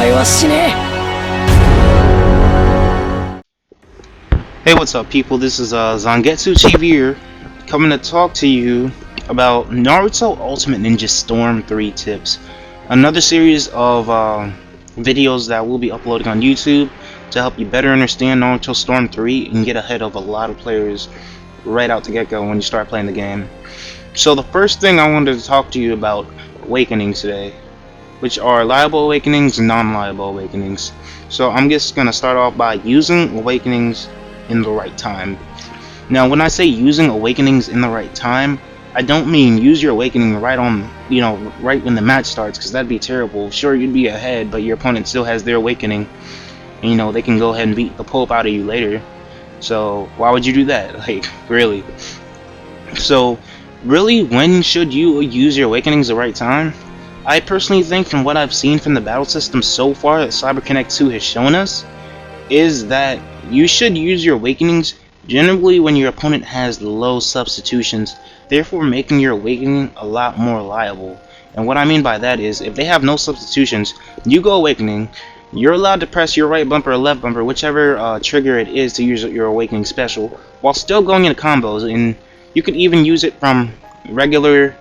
Hey, what's up, people? This is Zangetsu TV here, coming to talk to you about Naruto Ultimate Ninja Storm 3 tips. Another series of videos that we'll be uploading on YouTube to help you better understand Naruto Storm 3 and get ahead of a lot of players right out the get-go when you start playing the game. So the first thing I wanted to talk to you about awakenings today, which are liable awakenings and non-liable awakenings. So I'm just going to start off by using awakenings in the right time. Now, when I say using awakenings in the right time, I don't mean use your awakening right on, right when the match starts, because that'd be terrible. Sure, you'd be ahead, but your opponent still has their awakening, and they can go ahead and beat the Pope out of you later. So why would you do that? Like, really? So really, when should you use your awakenings the right time? I personally think, from what I've seen from the battle system so far that CyberConnect 2 has shown us, is that you should use your awakenings generally when your opponent has low substitutions, therefore making your awakening a lot more reliable. And what I mean by that is, if they have no substitutions, you go awakening, you're allowed to press your right bumper or left bumper, whichever trigger it is to use your awakening special, while still going into combos. And you could even use it from regular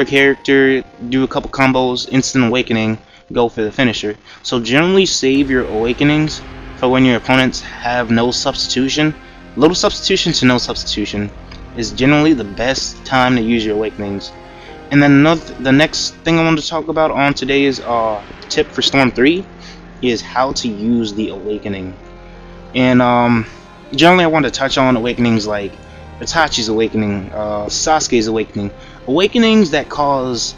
character, do a couple combos, instant awakening, go for the finisher. So generally save your awakenings for when your opponents have no substitution. Little substitution to no substitution is generally the best time to use your awakenings. And then the next thing I want to talk about on today's tip for Storm 3 is how to use the awakening. And generally I want to touch on awakenings like Itachi's awakening, Sasuke's awakening, awakenings that cause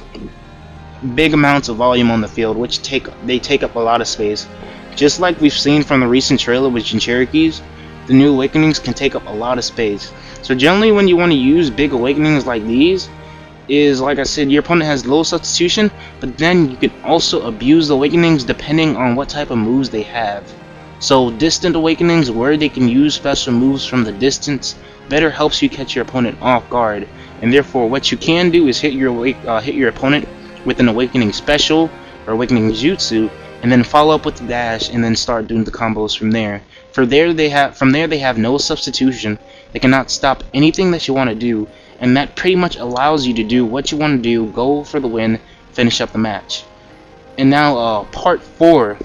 big amounts of volume on the field, which take up a lot of space. Just like we've seen from the recent trailer with Jinchurikis, the new awakenings can take up a lot of space. So generally when you want to use big awakenings like these, is like I said, your opponent has low substitution, but then you can also abuse the awakenings depending on what type of moves they have. So distant awakenings, where they can use special moves from the distance, better helps you catch your opponent off guard. And therefore what you can do is hit your opponent with an awakening special or awakening jutsu, and then follow up with the dash, and then start doing the combos from there. From there they have no substitution. They cannot stop anything that you want to do, and that pretty much allows you to do what you want to do, go for the win, finish up the match. And now part 3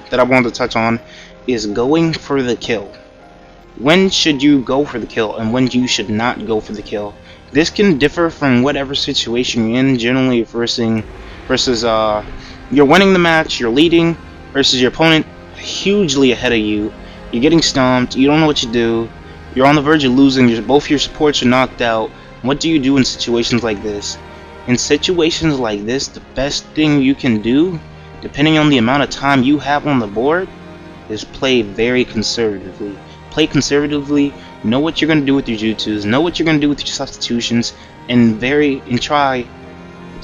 that I wanted to touch on is going for the kill. When should you go for the kill and when you should not go for the kill? This can differ from whatever situation you're in. Generally versus you're winning the match, you're leading, versus your opponent hugely ahead of you, you're getting stomped, you don't know what to do, you're on the verge of losing, both your supports are knocked out. What do you do in situations like this? In situations like this, the best thing you can do, depending on the amount of time you have on the board, is play very conservatively. Play conservatively, know what you're going to do with your jutsus, know what you're going to do with your substitutions, and try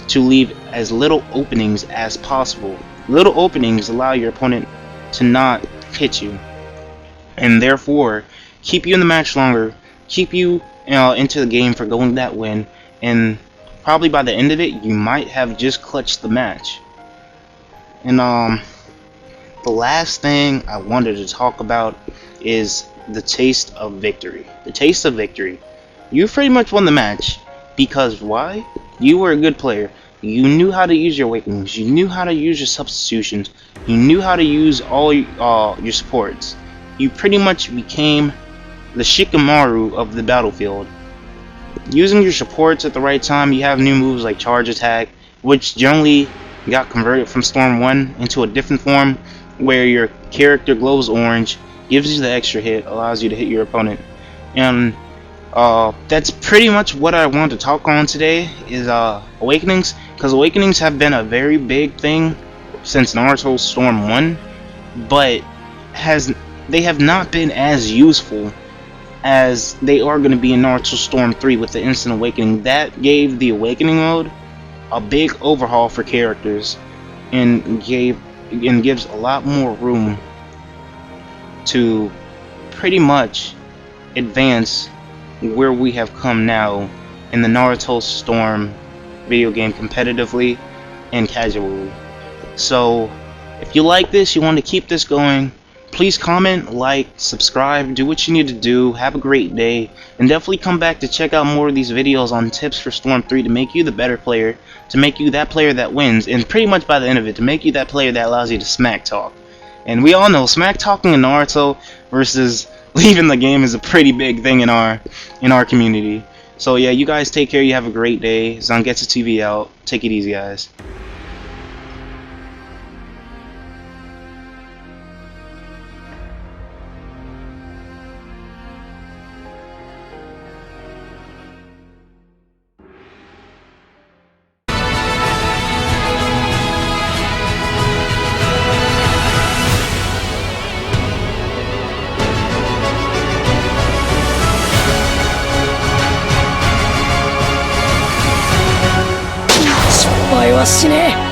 to leave as little openings as possible. Little openings allow your opponent to not hit you, and therefore keep you in the match longer, keep you into the game for going that win, and probably by the end of it you might have just clutched the match. And the last thing I wanted to talk about is the taste of victory. The taste of victory. You pretty much won the match because why? You were a good player. You knew how to use your awakenings. You knew how to use your substitutions. You knew how to use all your supports. You pretty much became the Shikamaru of the battlefield. Using your supports at the right time, you have new moves like Charge Attack, which generally got converted from Storm 1 into a different form where your character glows orange, gives you the extra hit, allows you to hit your opponent. And that's pretty much what I want to talk on today is awakenings, because awakenings have been a very big thing since Naruto Storm 1, but they have not been as useful as they are going to be in Naruto Storm 3 with the instant awakening. That gave the awakening mode a big overhaul for characters and gives a lot more room to pretty much advance where we have come now in the Naruto Storm video game competitively and casually. So if you like this, you want to keep this going, please comment, like, subscribe, do what you need to do, have a great day, and definitely come back to check out more of these videos on tips for Storm 3 to make you the better player, to make you that player that wins, and pretty much by the end of it, to make you that player that allows you to smack talk. And we all know smack talking in Naruto versus leaving the game is a pretty big thing in our community. So yeah, you guys take care, you have a great day. Zangetsu TV out. Take it easy, guys. お前は死ねえ。